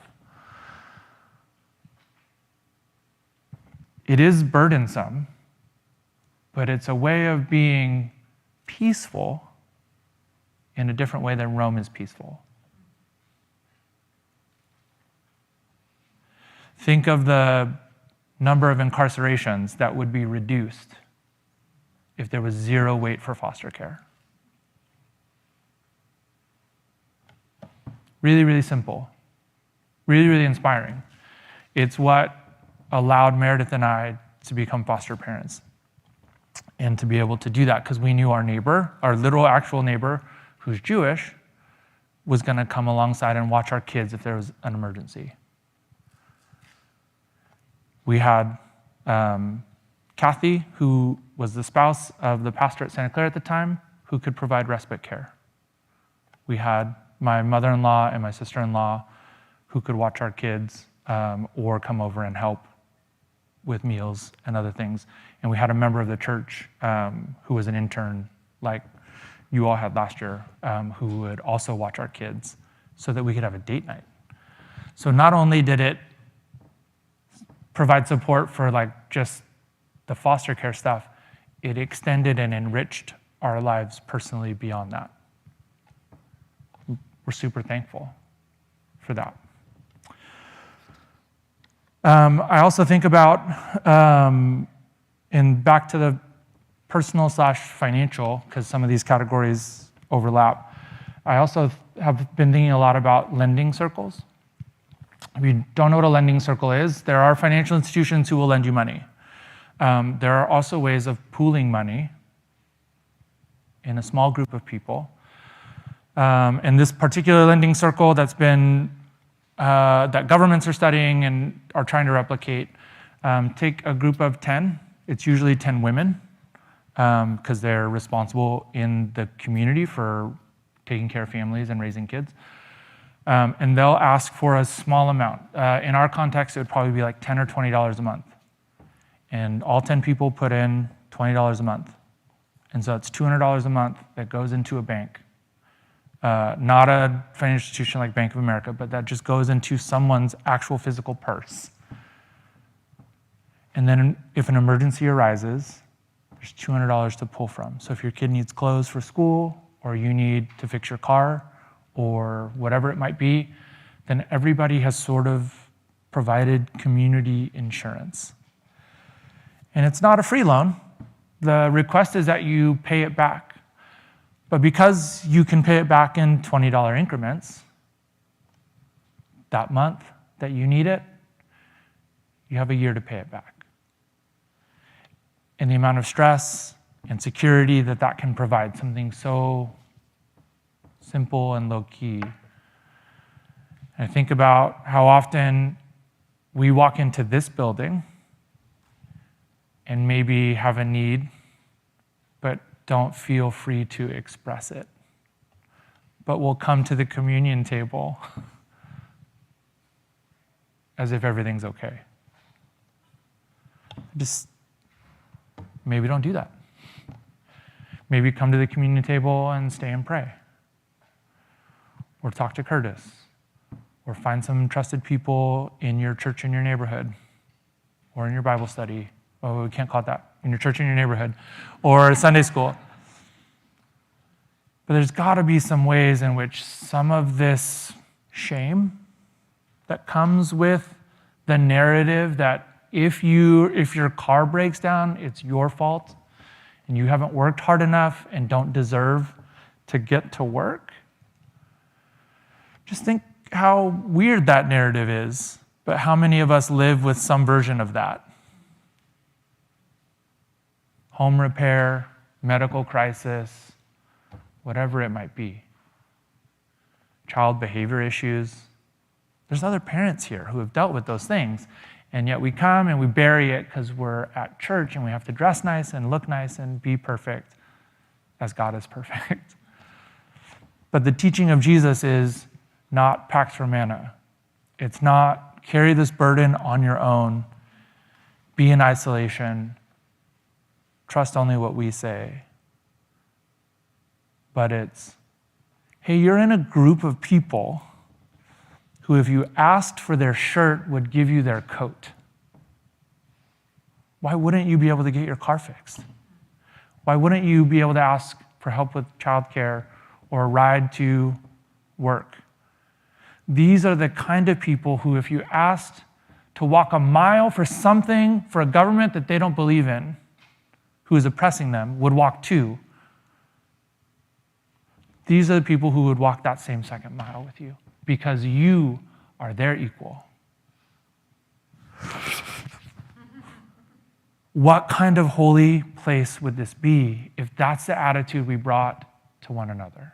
It is burdensome, but it's a way of being peaceful in a different way than Rome is peaceful. Think of the number of incarcerations that would be reduced if there was zero wait for foster care. Really, really simple. Really, really inspiring. It's what allowed Meredith and I to become foster parents and to be able to do that because we knew our neighbor, our literal actual neighbor who's Jewish, was going to come alongside and watch our kids if there was an emergency. We had Kathy, who was the spouse of the pastor at Santa Clara at the time, who could provide respite care. We had my mother-in-law and my sister-in-law who could watch our kids or come over and help with meals and other things. And we had a member of the church who was an intern, like you all had last year, who would also watch our kids so that we could have a date night. So not only did it provide support for like just the foster care stuff, it extended and enriched our lives personally beyond that. We're super thankful for that. I also think about, and back to the personal/financial, because some of these categories overlap. I also have been thinking a lot about lending circles. If you don't know what a lending circle is, there are financial institutions who will lend you money. There are also ways of pooling money in a small group of people. And this particular lending circle that's been that governments are studying and are trying to replicate, take a group of 10. It's usually 10 women because they're responsible in the community for taking care of families and raising kids. And they'll ask for a small amount. In our context, it would probably be like $10 or $20 a month. And all 10 people put in $20 a month. And so it's $200 a month that goes into a bank. Not a financial institution like Bank of America, but that just goes into someone's actual physical purse. And then if an emergency arises, there's $200 to pull from. So if your kid needs clothes for school, or you need to fix your car, or whatever it might be, then everybody has sort of provided community insurance. And it's not a free loan. The request is that you pay it back. But because you can pay it back in $20 increments, that month that you need it, you have a year to pay it back. And the amount of stress and security that that can provide, something so simple and low-key. I think about how often we walk into this building and maybe have a need, but don't feel free to express it. But we'll come to the communion table as if everything's okay. Just maybe don't do that. Maybe come to the communion table and stay and pray. Or talk to Curtis. Or find some trusted people in your church in your neighborhood. Or in your Bible study. Oh, we can't call it that. In your church in your neighborhood. Or Sunday school. But there's got to be some ways in which some of this shame that comes with the narrative that if your car breaks down, it's your fault, and you haven't worked hard enough and don't deserve to get to work. Just think how weird that narrative is, but how many of us live with some version of that? Home repair, medical crisis, whatever it might be. Child behavior issues. There's other parents here who have dealt with those things, and yet we come and we bury it because we're at church and we have to dress nice and look nice and be perfect as God is perfect. But the teaching of Jesus is not Pax Romana. It's not carry this burden on your own, be in isolation, trust only what we say. But it's, hey, you're in a group of people who, if you asked for their shirt, would give you their coat. Why wouldn't you be able to get your car fixed? Why wouldn't you be able to ask for help with childcare or a ride to work? These are the kind of people who, if you asked to walk a mile for something, for a government that they don't believe in, who is oppressing them, would walk 2. These are the people who would walk that same second mile with you because you are their equal. What kind of holy place would this be if that's the attitude we brought to one another?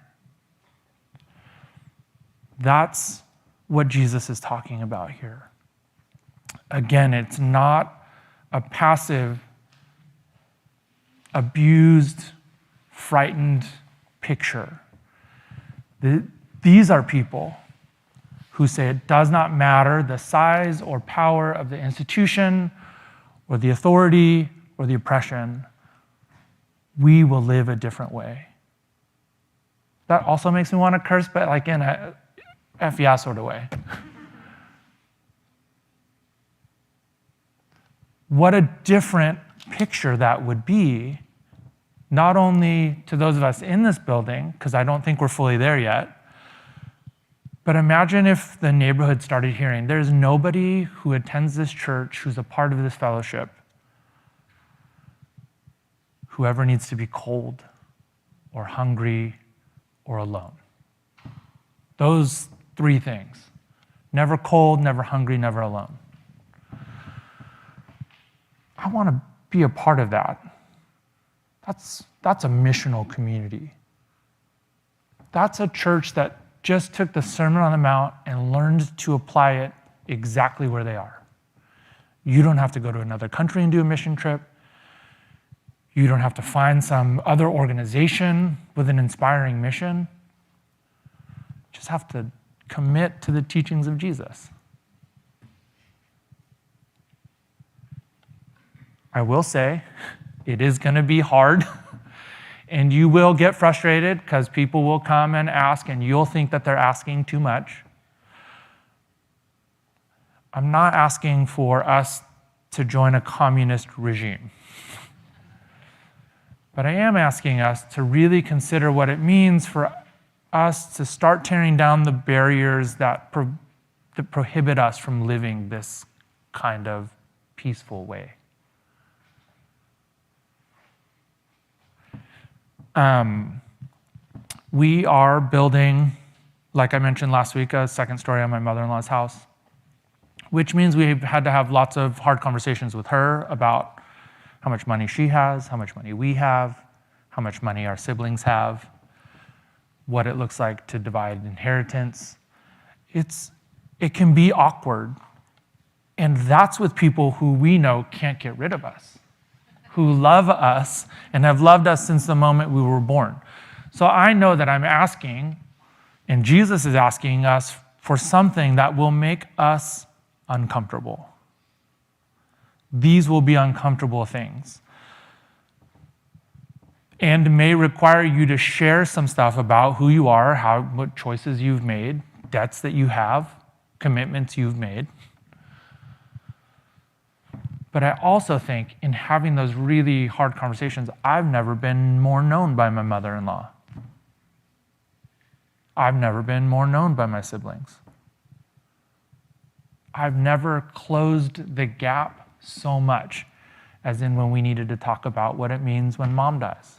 That's what Jesus is talking about here. Again, it's not a passive, abused, frightened picture. These are people who say it does not matter the size or power of the institution or the authority or the oppression. We will live a different way. That also makes me want to curse, but like in a F yeah sort of way. What a different picture that would be, not only to those of us in this building, because I don't think we're fully there yet, but imagine if the neighborhood started hearing, there's nobody who attends this church who's a part of this fellowship who ever needs to be cold or hungry or alone. Those 3 things. Never cold, never hungry, never alone. I want to be a part of that. That's a missional community. That's a church that just took the Sermon on the Mount and learned to apply it exactly where they are. You don't have to go to another country and do a mission trip. You don't have to find some other organization with an inspiring mission. You just have to commit to the teachings of Jesus. I will say, it is going to be hard, and you will get frustrated because people will come and ask, and you'll think that they're asking too much. I'm not asking for us to join a communist regime, but I am asking us to really consider what it means for us to start tearing down the barriers that prohibit us from living this kind of peaceful way. We are building, like I mentioned last week, a second story on my mother-in-law's house, which means we've had to have lots of hard conversations with her about how much money she has, how much money we have, how much money our siblings have, what it looks like to divide inheritance. It can be awkward. And that's with people who we know can't get rid of us, who love us and have loved us since the moment we were born. So I know that I'm asking, and Jesus is asking us for something that will make us uncomfortable. These will be uncomfortable things and may require you to share some stuff about who you are, what choices you've made, debts that you have, commitments you've made. But I also think in having those really hard conversations, I've never been more known by my mother-in-law. I've never been more known by my siblings. I've never closed the gap so much as in when we needed to talk about what it means when mom dies.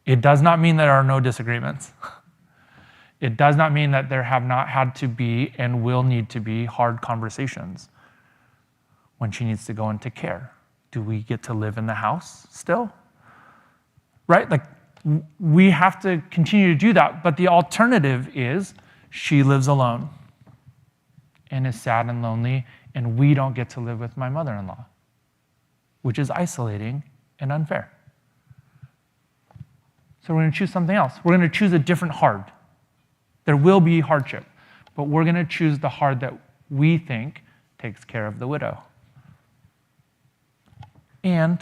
It does not mean there are no disagreements. It does not mean that there have not had to be and will need to be hard conversations when she needs to go into care. Do we get to live in the house still? Right? Like, we have to continue to do that, but the alternative is she lives alone and is sad and lonely, and we don't get to live with my mother-in-law, which is isolating and unfair. So we're going to choose something else. We're going to choose a different hard. There will be hardship, but we're going to choose the hard that we think takes care of the widow and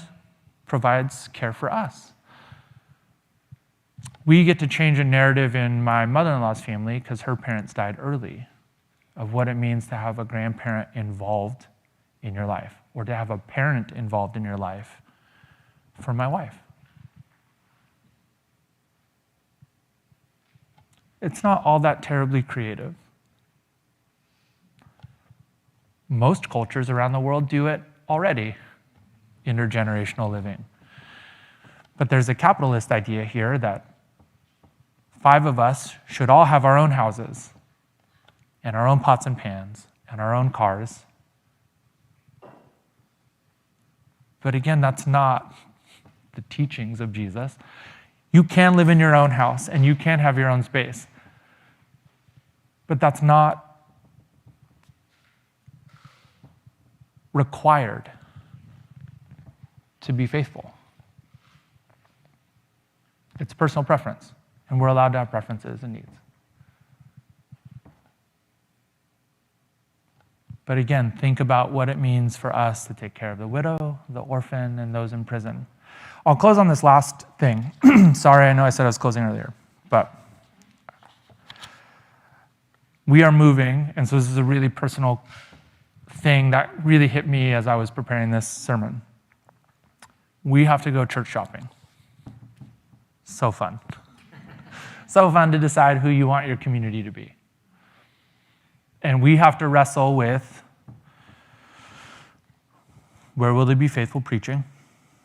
provides care for us. We get to change a narrative in my mother-in-law's family because her parents died early, of what it means to have a grandparent involved in your life or to have a parent involved in your life for my wife. It's not all that terribly creative. Most cultures around the world do it already, intergenerational living. But there's a capitalist idea here that 5 of us should all have our own houses and our own pots and pans and our own cars. But again, that's not the teachings of Jesus. You can live in your own house and you can have your own space. But that's not required to be faithful. It's personal preference, and we're allowed to have preferences and needs. But again, think about what it means for us to take care of the widow, the orphan, and those in prison. I'll close on this last thing. Sorry, I know I said I was closing earlier, but we are moving, and so this is a really personal thing that really hit me as I was preparing this sermon. We have to go church shopping. So fun. So fun to decide who you want your community to be. And we have to wrestle with where will there be faithful preaching,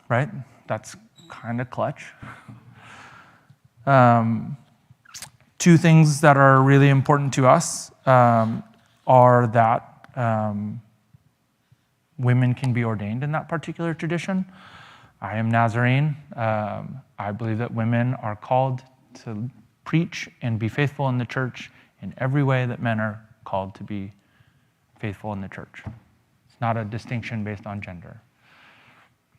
right? That's kind of clutch. 2 things that are really important to us are that women can be ordained in that particular tradition. I am Nazarene. I believe that women are called to preach and be faithful in the church in every way that men are called to be faithful in the church. It's not a distinction based on gender.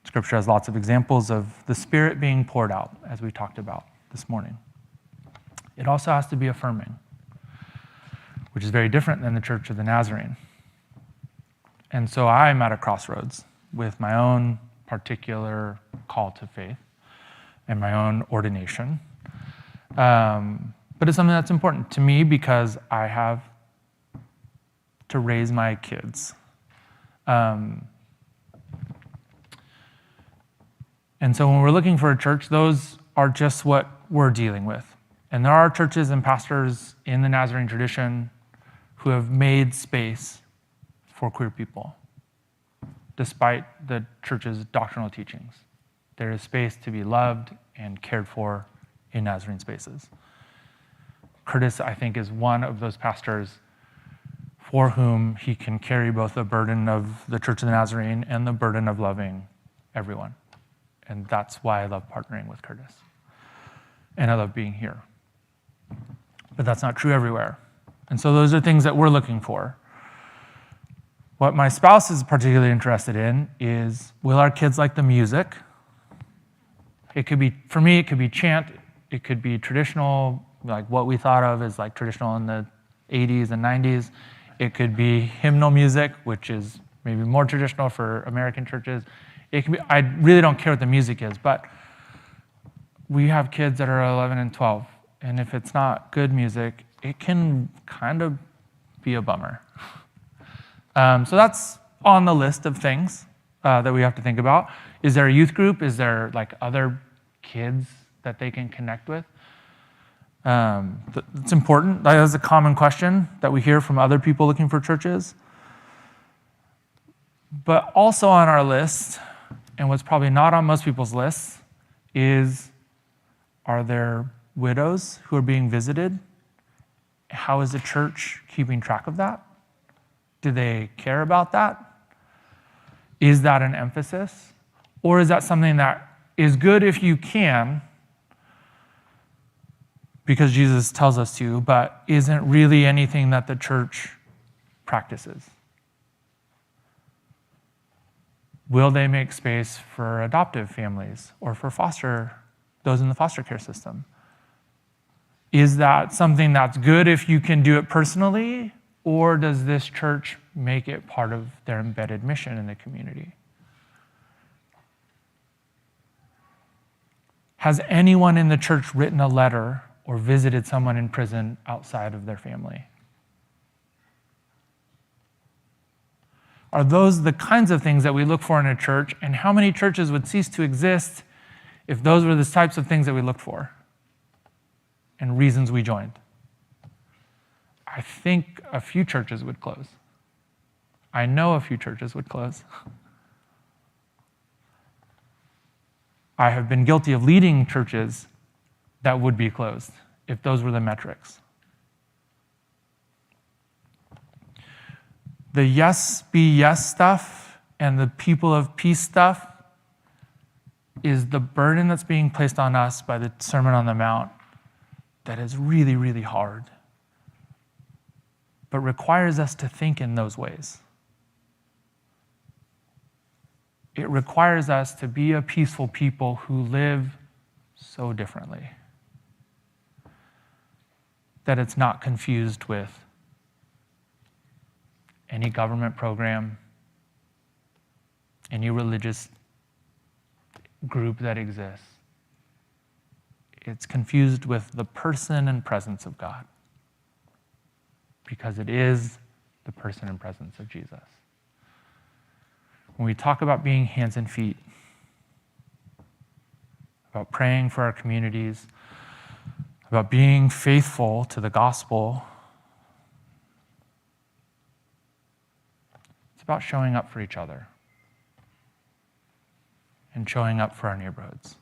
Scripture has lots of examples of the Spirit being poured out, as we talked about this morning. It also has to be affirming, which is very different than the Church of the Nazarene. And so I'm at a crossroads with my own particular call to faith and my own ordination. But it's something that's important to me because I have to raise my kids. And so when we're looking for a church, those are just what we're dealing with. And there are churches and pastors in the Nazarene tradition who have made space for queer people, despite the church's doctrinal teachings. There is space to be loved and cared for in Nazarene spaces. Curtis, I think, is one of those pastors for whom he can carry both the burden of the Church of the Nazarene and the burden of loving everyone. And that's why I love partnering with Curtis. And I love being here. But that's not true everywhere. And so those are things that we're looking for. What my spouse is particularly interested in is, will our kids like the music? It could be, for me, it could be chant, it could be traditional, like what we thought of as like traditional in the 80s and 90s. It could be hymnal music, which is maybe more traditional for American churches. It can be, I really don't care what the music is, but we have kids that are 11 and 12, and if it's not good music, it can kind of be a bummer. So that's on the list of things that we have to think about. Is there a youth group? Is there like other kids that they can connect with? It's important. That is a common question that we hear from other people looking for churches. But also on our list, and what's probably not on most people's lists, is, are there widows who are being visited? How is the church keeping track of that? Do they care about that? Is that an emphasis? Or is that something that is good if you can, because Jesus tells us to, but isn't really anything that the church practices? Will they make space for adoptive families or for those in the foster care system? Is that something that's good if you can do it personally, or does this church make it part of their embedded mission in the community? Has anyone in the church written a letter or visited someone in prison outside of their family? Are those the kinds of things that we look for in a church, and how many churches would cease to exist if those were the types of things that we looked for and reasons we joined? I think a few churches would close. I know a few churches would close. I have been guilty of leading churches that would be closed if those were the metrics. The yes be yes stuff and the people of peace stuff is the burden that's being placed on us by the Sermon on the Mount that is really, really hard, but requires us to think in those ways. It requires us to be a peaceful people who live so differently that it's not confused with any government program, any religious group that exists. It's confused with the person and presence of God, because it is the person and presence of Jesus. When we talk about being hands and feet, about praying for our communities, about being faithful to the gospel, it's about showing up for each other and showing up for our neighborhoods.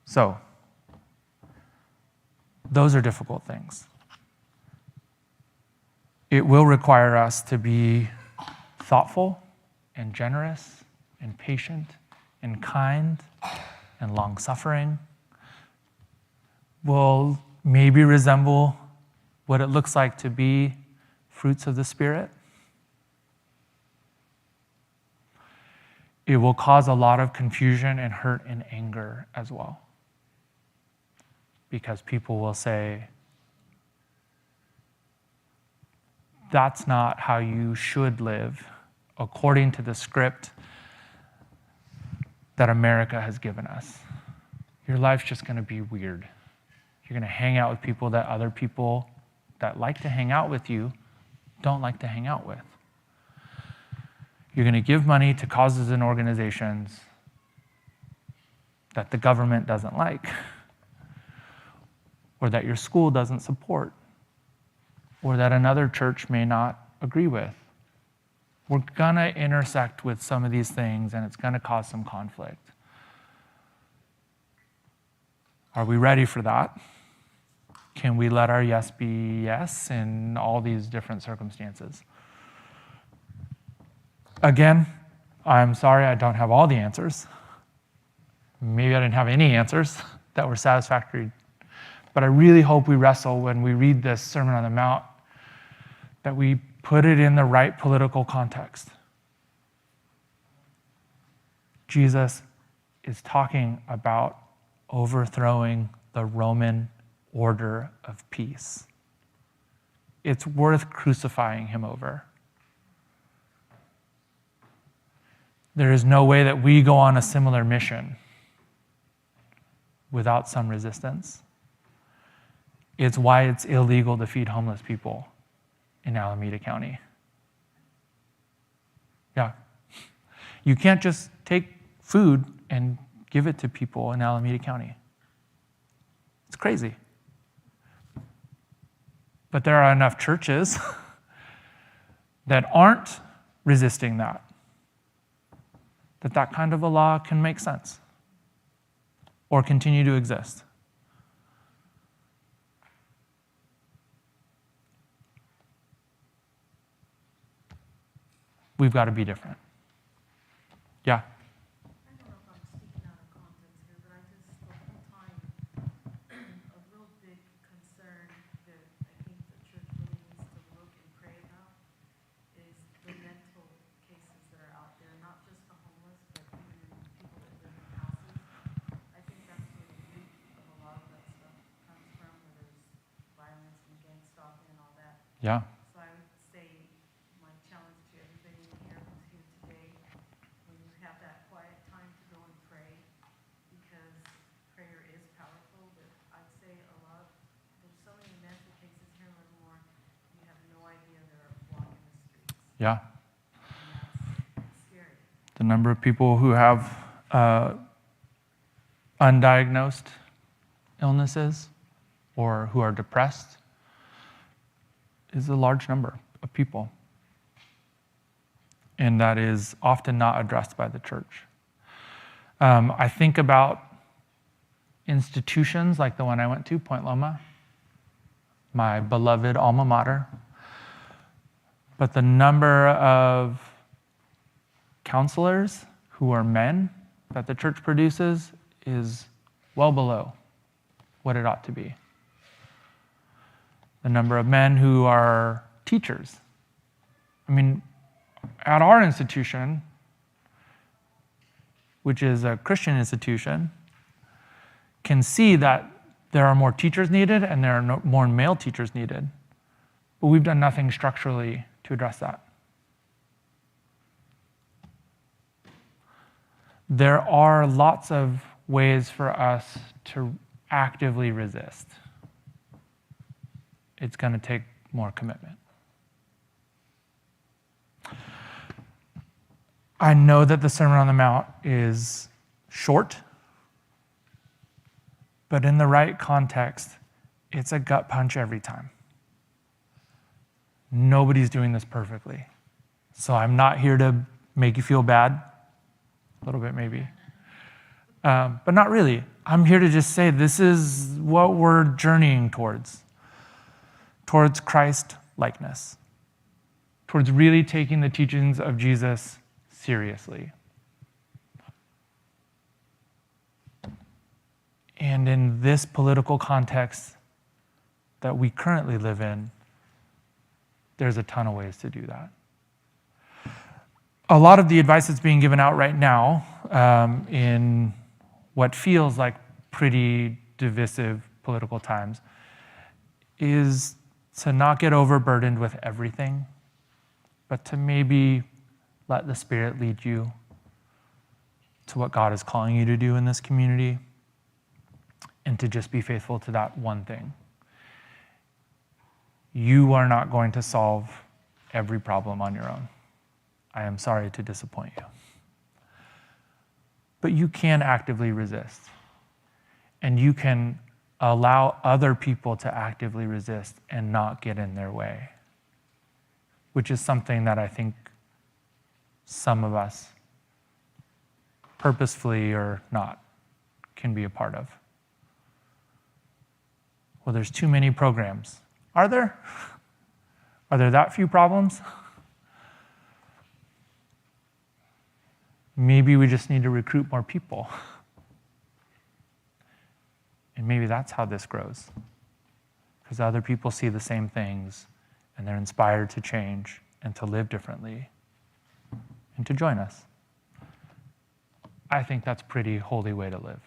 So, those are difficult things. It will require us to be thoughtful and generous and patient and kind and long-suffering. Will maybe resemble what it looks like to be fruits of the Spirit. It will cause a lot of confusion and hurt and anger as well, because people will say, that's not how you should live according to the script that America has given us. Your life's just going to be weird. You're going to hang out with people that other people that like to hang out with you don't like to hang out with. You're going to give money to causes and organizations that the government doesn't like, or that your school doesn't support, or that another church may not agree with. We're going to intersect with some of these things, and it's going to cause some conflict. Are we ready for that? Can we let our yes be yes in all these different circumstances? Again, I'm sorry I don't have all the answers. Maybe I didn't have any answers that were satisfactory. But I really hope we wrestle when we read this Sermon on the Mount, that we put it in the right political context. Jesus is talking about overthrowing the Roman order of peace. It's worth crucifying him over. There is no way that we go on a similar mission without some resistance. It's why it's illegal to feed homeless people in Alameda County. Yeah. You can't just take food and give it to people in Alameda County. It's crazy. But there are enough churches that aren't resisting that kind of a law can make sense or continue to exist. We've got to be different. Yeah. I don't know if I'm speaking out of context here, but I just, the whole time, a real big concern that I think the church really needs to look and pray about is the mental cases that are out there, not just the homeless, but even people that live in houses. I think that's where the root of a lot of that stuff comes from, where there's violence and gang stalking and all that. Yeah. So I would say my challenge to everybody here who's here today, when you have that quiet time to go and pray, because prayer is powerful, but I'd say there's so many mental cases here in Livermore, you have no idea they're walking the streets. Yeah. And that's scary. The number of people who have undiagnosed illnesses or who are depressed is a large number of people. And that is often not addressed by the church. I think about institutions like the one I went to, Point Loma, my beloved alma mater. But the number of counselors who are men that the church produces is well below what it ought to be. The number of men who are teachers. I mean, at our institution, which is a Christian institution, can see that there are more teachers needed and there are more male teachers needed. But we've done nothing structurally to address that. There are lots of ways for us to actively resist. It's going to take more commitment. I know that the Sermon on the Mount is short, but in the right context, it's a gut punch every time. Nobody's doing this perfectly. So I'm not here to make you feel bad, a little bit maybe, but not really. I'm here to just say this is what we're journeying towards Christ likeness, towards really taking the teachings of Jesus seriously. And in this political context that we currently live in, there's a ton of ways to do that. A lot of the advice that's being given out right now in what feels like pretty divisive political times is to not get overburdened with everything, but to maybe let the Spirit lead you to what God is calling you to do in this community, and to just be faithful to that one thing. You are not going to solve every problem on your own. I am sorry to disappoint you. But you can actively resist, and you can allow other people to actively resist and not get in their way, which is something that I think some of us, purposefully or not, can be a part of. Well, there's too many programs. Are there? Are there that few problems? Maybe we just need to recruit more people. And maybe that's how this grows. Because other people see the same things and they're inspired to change and to live differently and to join us. I think that's a pretty holy way to live.